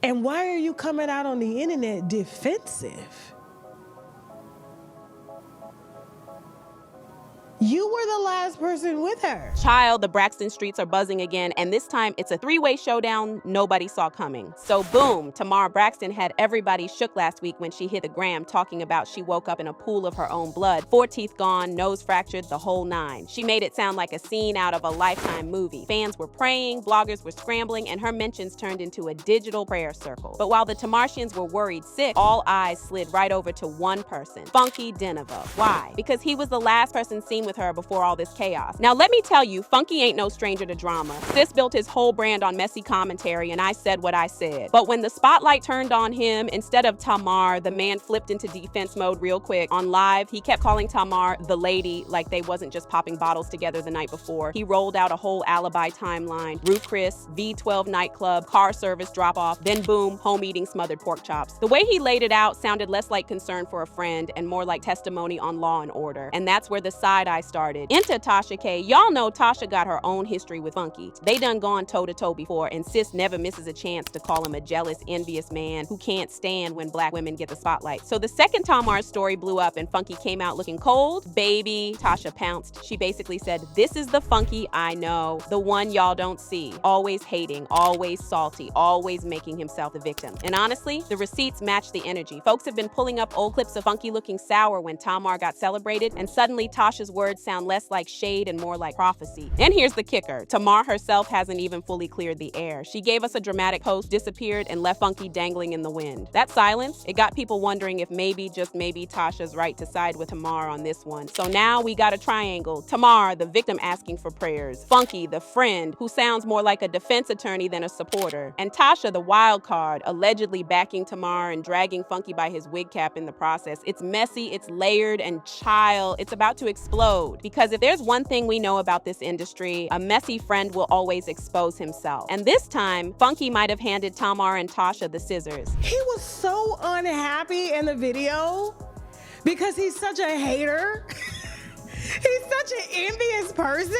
And why are you coming out on the internet defensive? You were the last person with her. Child, the Braxton streets are buzzing again, and this time it's a three-way showdown nobody saw coming. So boom, Tamar Braxton had everybody shook last week when she hit the gram talking about she woke up in a pool of her own blood, 4 teeth gone, nose fractured, the whole nine. She made it sound like a scene out of a Lifetime movie. Fans were praying, bloggers were scrambling, and her mentions turned into a digital prayer circle. But while the Tamartians were worried sick, all eyes slid right over to one person, Funky Dineva. Why? Because he was the last person seen with her before all this chaos. Now let me tell you, Funky ain't no stranger to drama. Sis built his whole brand on messy commentary, and I said what I said. But when the spotlight turned on him, instead of Tamar, the man flipped into defense mode real quick. On live, he kept calling Tamar the lady, like they wasn't just popping bottles together the night before. He rolled out a whole alibi timeline: Roof Chris, V12 nightclub, car service drop-off, then boom, home eating smothered pork chops. The way he laid it out sounded less like concern for a friend and more like testimony on law and order. And that's where the side-eye started. Into Tasha K. Y'all know Tasha got her own history with Funky. They done gone toe-to-toe before, and sis never misses a chance to call him a jealous, envious man who can't stand when black women get the spotlight. So the second Tamar's story blew up and Funky came out looking cold, baby, Tasha pounced. She basically said, "This is the Funky I know, the one y'all don't see. Always hating, always salty, always making himself the victim." And honestly, the receipts match the energy. Folks have been pulling up old clips of Funky looking sour when Tamar got celebrated, and suddenly Tasha's words sound less like shade and more like prophecy. And here's the kicker. Tamar herself hasn't even fully cleared the air. She gave us a dramatic post, disappeared, and left Funky dangling in the wind. That silence, it got people wondering if maybe, just maybe, Tasha's right to side with Tamar on this one. So now we got a triangle. Tamar, the victim asking for prayers. Funky, the friend, who sounds more like a defense attorney than a supporter. And Tasha, the wild card, allegedly backing Tamar and dragging Funky by his wig cap in the process. It's messy, it's layered, and child, it's about to explode. Because if there's one thing we know about this industry, a messy friend will always expose himself. And this time, Funky might have handed Tamar and Tasha the scissors. He was so unhappy in the video because he's such a hater. He's such an envious person.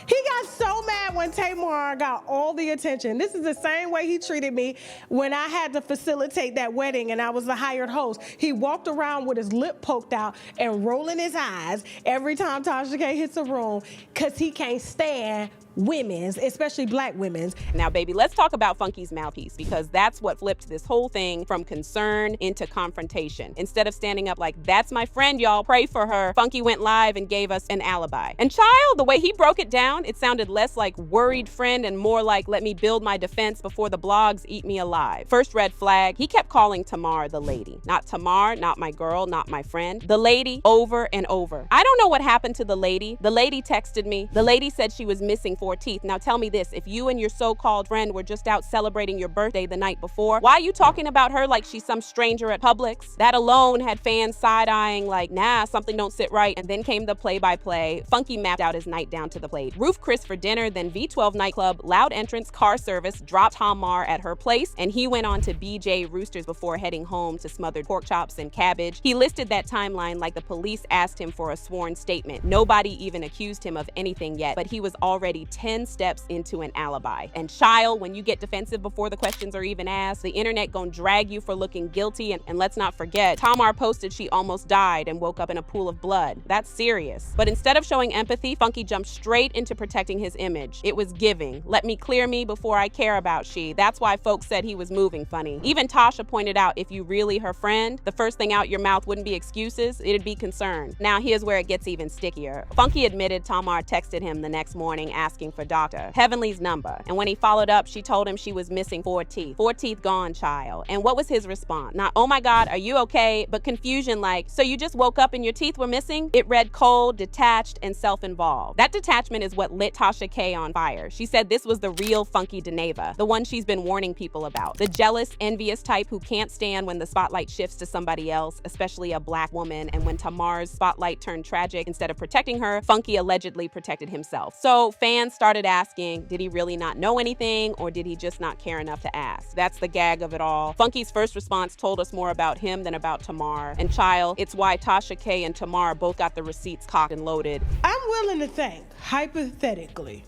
He got so mad when Tamar got all the attention. This is the same way he treated me when I had to facilitate that wedding and I was the hired host. He walked around with his lip poked out and rolling his eyes every time Tasha K hits a room because he can't stand women's, especially black women's. Now, baby, let's talk about Funky's mouthpiece, because that's what flipped this whole thing from concern into confrontation. Instead of standing up like, "That's my friend, y'all, pray for her," Funky went live and gave us an alibi. And child, the way he broke it down, it sounded less like worried friend and more like, "Let me build my defense before the blogs eat me alive." First red flag, he kept calling Tamar the lady. Not Tamar, not my girl, not my friend. The lady, over and over. I don't know what happened to the lady. The lady texted me. The lady said she was missing 4 teeth. Now tell me this, if you and your so-called friend were just out celebrating your birthday the night before, why are you talking about her like she's some stranger at Publix? That alone had fans side-eyeing like, nah, something don't sit right. And then came the play-by-play. Funky mapped out his night down to the plate. Roof Chris for dinner, then V12 nightclub, loud entrance, car service, dropped Tamar at her place, and he went on to BJ Roosters before heading home to smothered pork chops and cabbage. He listed that timeline like the police asked him for a sworn statement. Nobody even accused him of anything yet, but he was already 10 steps into an alibi. And child, when you get defensive before the questions are even asked, the internet gonna drag you for looking guilty. And let's not forget, Tamar posted she almost died and woke up in a pool of blood. That's serious. But instead of showing empathy, Funky jumped straight into protecting his image. It was giving. Let me clear me before I care about she. That's why folks said he was moving funny. Even Tasha pointed out, if you really her friend, the first thing out your mouth wouldn't be excuses, it'd be concern. Now here's where it gets even stickier. Funky admitted Tamar texted him the next morning asking for Dr. Heavenly's number. And when he followed up, she told him she was missing 4 teeth. 4 teeth gone, child. And what was his response? Not, "Oh my God, are you okay?" but confusion like, "So you just woke up and your teeth were missing?" It read cold, detached, and self-involved. That detachment is what lit Tasha K on fire. She said this was the real Funky Dineva, the one she's been warning people about. The jealous, envious type who can't stand when the spotlight shifts to somebody else, especially a black woman. And when Tamar's spotlight turned tragic, instead of protecting her, Funky allegedly protected himself. So fans started asking, did he really not know anything, or did he just not care enough to ask? That's the gag of it all. Funky's first response told us more about him than about Tamar. And child, it's why Tasha K and Tamar both got the receipts cocked and loaded. I'm willing to think, hypothetically,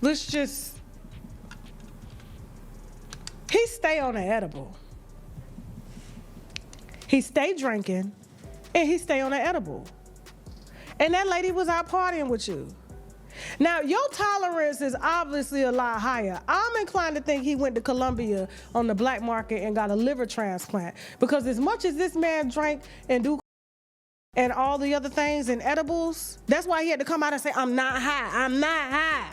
let's just he stay on the edible. He stay drinking, and he stay on the edible. And that lady was out partying with you. Now, your tolerance is obviously a lot higher. I'm inclined to think he went to Colombia on the black market and got a liver transplant. Because as much as this man drank and do and all the other things and edibles, that's why he had to come out and say, I'm not high,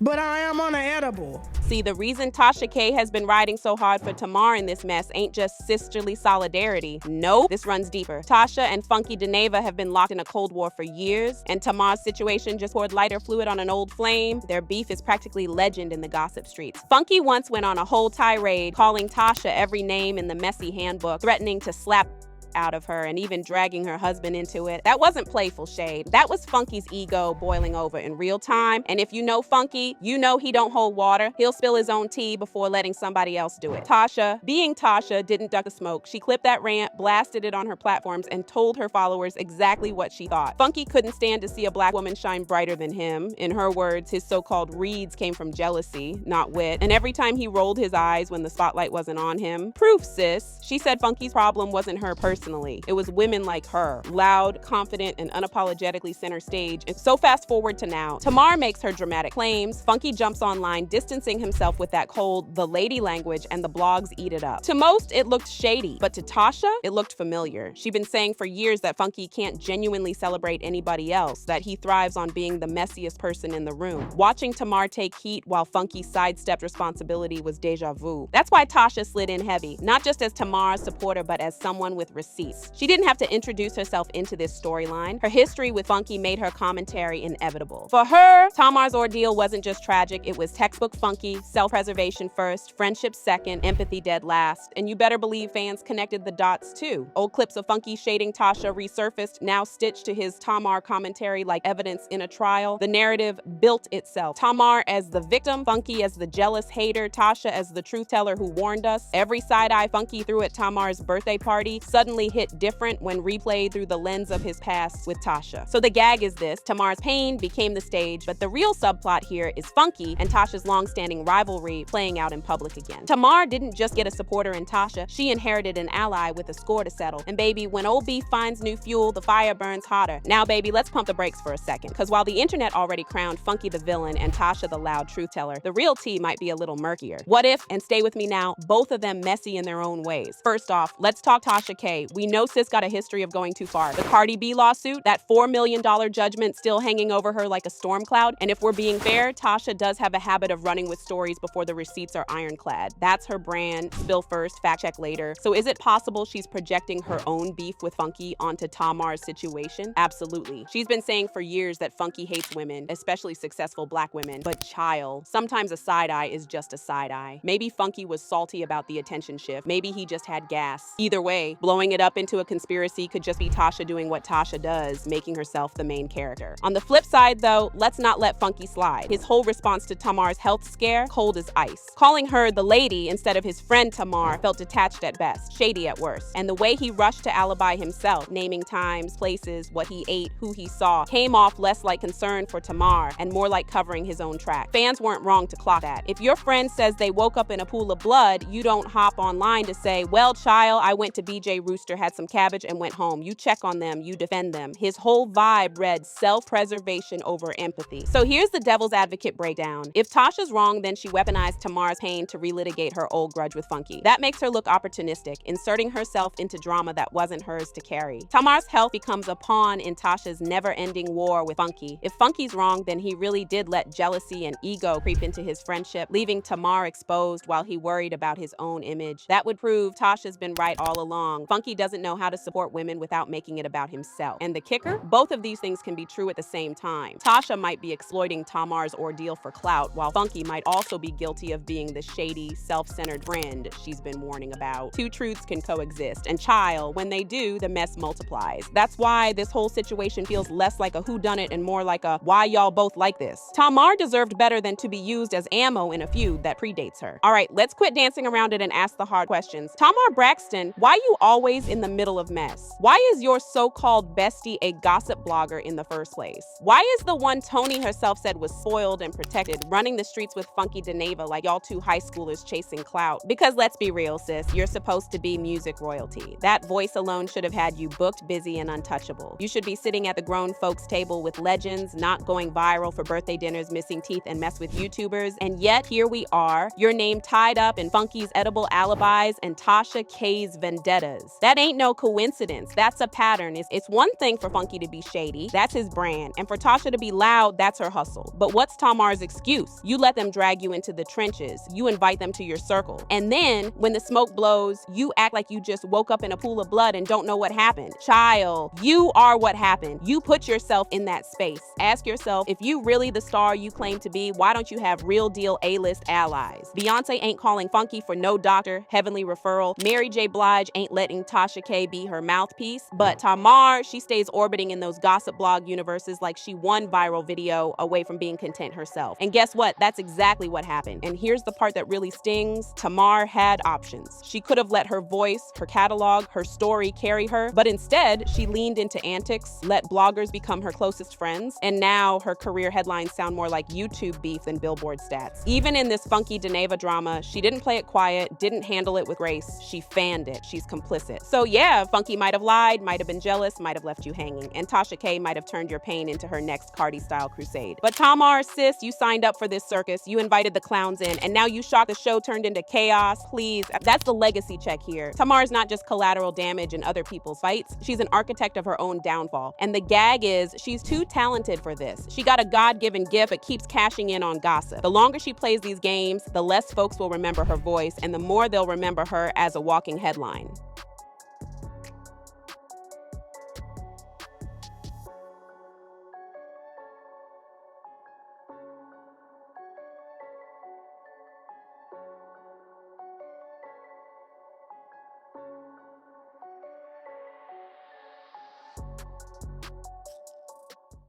but I am on an edible. See, the reason Tasha K has been riding so hard for Tamar in this mess ain't just sisterly solidarity. Nope, this runs deeper. Tasha and Funky Dineva have been locked in a Cold War for years, and Tamar's situation just poured lighter fluid on an old flame. Their beef is practically legend in the gossip streets. Funky once went on a whole tirade, calling Tasha every name in the messy handbook, threatening to slap out of her and even dragging her husband into it. That wasn't playful shade. That was Funky's ego boiling over in real time. And if you know Funky, you know he don't hold water. He'll spill his own tea before letting somebody else do it. Tasha, being Tasha, didn't duck the smoke. She clipped that rant, blasted it on her platforms, and told her followers exactly what she thought. Funky couldn't stand to see a black woman shine brighter than him. In her words, his so-called reads came from jealousy, not wit. And every time he rolled his eyes when the spotlight wasn't on him, proof, sis. She said Funky's problem wasn't her personally. It was women like her, loud, confident, and unapologetically center stage. And so fast forward to now. Tamar makes her dramatic claims. Funky jumps online, distancing himself with that cold, the lady language, and the blogs eat it up. To most, it looked shady, but to Tasha, it looked familiar. She'd been saying for years that Funky can't genuinely celebrate anybody else, that he thrives on being the messiest person in the room. Watching Tamar take heat while Funky sidestepped responsibility was deja vu. That's why Tasha slid in heavy, not just as Tamar's supporter, but as someone with receipts. She didn't have to introduce herself into this storyline. Her history with Funky made her commentary inevitable. For her, Tamar's ordeal wasn't just tragic, it was textbook Funky, self-preservation first, friendship second, empathy dead last. And you better believe fans connected the dots too. Old clips of Funky shading Tasha resurfaced, now stitched to his Tamar commentary like evidence in a trial. The narrative built itself. Tamar as the victim, Funky as the jealous hater, Tasha as the truth teller who warned us. Every side-eye Funky threw at Tamar's birthday party suddenly hit different when replayed through the lens of his past with Tasha. So the gag is this: Tamar's pain became the stage, but the real subplot here is Funky and Tasha's long-standing rivalry playing out in public again. Tamar didn't just get a supporter in Tasha, she inherited an ally with a score to settle. And baby, when old beef finds new fuel, the fire burns hotter. Now baby, let's pump the brakes for a second, because while the internet already crowned Funky the villain and Tasha the loud truth teller, the real tea might be a little murkier. What if, and stay with me now, both of them messy in their own ways? First off, let's talk Tasha K. We know sis got a history of going too far. The Cardi B lawsuit, that $4 million judgment still hanging over her like a storm cloud. And if we're being fair, Tasha does have a habit of running with stories before the receipts are ironclad. That's her brand, spill first, fact check later. So is it possible she's projecting her own beef with Funky onto Tamar's situation? Absolutely. She's been saying for years that Funky hates women, especially successful black women. But child, sometimes a side eye is just a side eye. Maybe Funky was salty about the attention shift. Maybe he just had gas. Either way, blowing it up into a conspiracy could just be Tasha doing what Tasha does, making herself the main character. On the flip side though, let's not let Funky slide. His whole response to Tamar's health scare, cold as ice. Calling her the lady instead of his friend Tamar felt detached at best, shady at worst. And the way he rushed to alibi himself, naming times, places, what he ate, who he saw, came off less like concern for Tamar and more like covering his own track. Fans weren't wrong to clock that. If your friend says they woke up in a pool of blood, you don't hop online to say, well child, I went to BJ Rooster, had some cabbage and went home. You check on them, you defend them. His whole vibe read self-preservation over empathy. So here's the devil's advocate breakdown. If Tasha's wrong, then she weaponized Tamar's pain to relitigate her old grudge with Funky. That makes her look opportunistic, inserting herself into drama that wasn't hers to carry. Tamar's health becomes a pawn in Tasha's never-ending war with Funky. If Funky's wrong, then he really did let jealousy and ego creep into his friendship, leaving Tamar exposed while he worried about his own image. That would prove Tasha's been right all along. Funky doesn't know how to support women without making it about himself. And the kicker? Both of these things can be true at the same time. Tasha might be exploiting Tamar's ordeal for clout, while Funky might also be guilty of being the shady, self-centered friend she's been warning about. Two truths can coexist, and child, when they do, the mess multiplies. That's why this whole situation feels less like a whodunit and more like a why y'all both like this. Tamar deserved better than to be used as ammo in a feud that predates her. All right, let's quit dancing around it and ask the hard questions. Tamar Braxton, why you always in the middle of mess? Why is your so-called bestie a gossip blogger in the first place? Why is the one Toni herself said was spoiled and protected running the streets with funky Dineva like y'all two high schoolers chasing clout? Because let's be real, sis, you're supposed to be music royalty. That voice alone should have had you booked, busy, and untouchable. You should be sitting at the grown folks table with legends, not going viral for birthday dinners, missing teeth, and mess with YouTubers. And yet here we are, your name tied up in Funky's edible alibis and Tasha K's vendettas. That ain't no coincidence. That's a pattern. It's one thing for Funky to be shady. That's his brand. And for Tasha to be loud, that's her hustle. But what's Tamar's excuse? You let them drag you into the trenches. You invite them to your circle. And then when the smoke blows, you act like you just woke up in a pool of blood and don't know what happened. Child, you are what happened. You put yourself in that space. Ask yourself, if you really the star you claim to be, why don't you have real deal A-list allies? Beyonce ain't calling Funky for no doctor, heavenly referral. Mary J. Blige ain't letting Tasha K be her mouthpiece. But Tamar, she stays orbiting in those gossip blog universes like she one viral video away from being content herself. And guess what? That's exactly what happened. And here's the part that really stings. Tamar had options. She could have let her voice, her catalog, her story carry her, but instead she leaned into antics, let bloggers become her closest friends, and now her career headlines sound more like YouTube beef than Billboard stats. Even in this funky Dineva drama, she didn't play it quiet, didn't handle it with grace. She fanned it. She's complicit. So yeah, Funky might have lied, might have been jealous, might have left you hanging, and Tasha K might have turned your pain into her next Cardi-style crusade. But Tamar, sis, you signed up for this circus, you invited the clowns in, and now you shocked the show turned into chaos. Please, that's the legacy check here. Tamar's not just collateral damage in other people's fights, she's an architect of her own downfall. And the gag is, she's too talented for this. She got a God-given gift but keeps cashing in on gossip. The longer she plays these games, the less folks will remember her voice, and the more they'll remember her as a walking headline.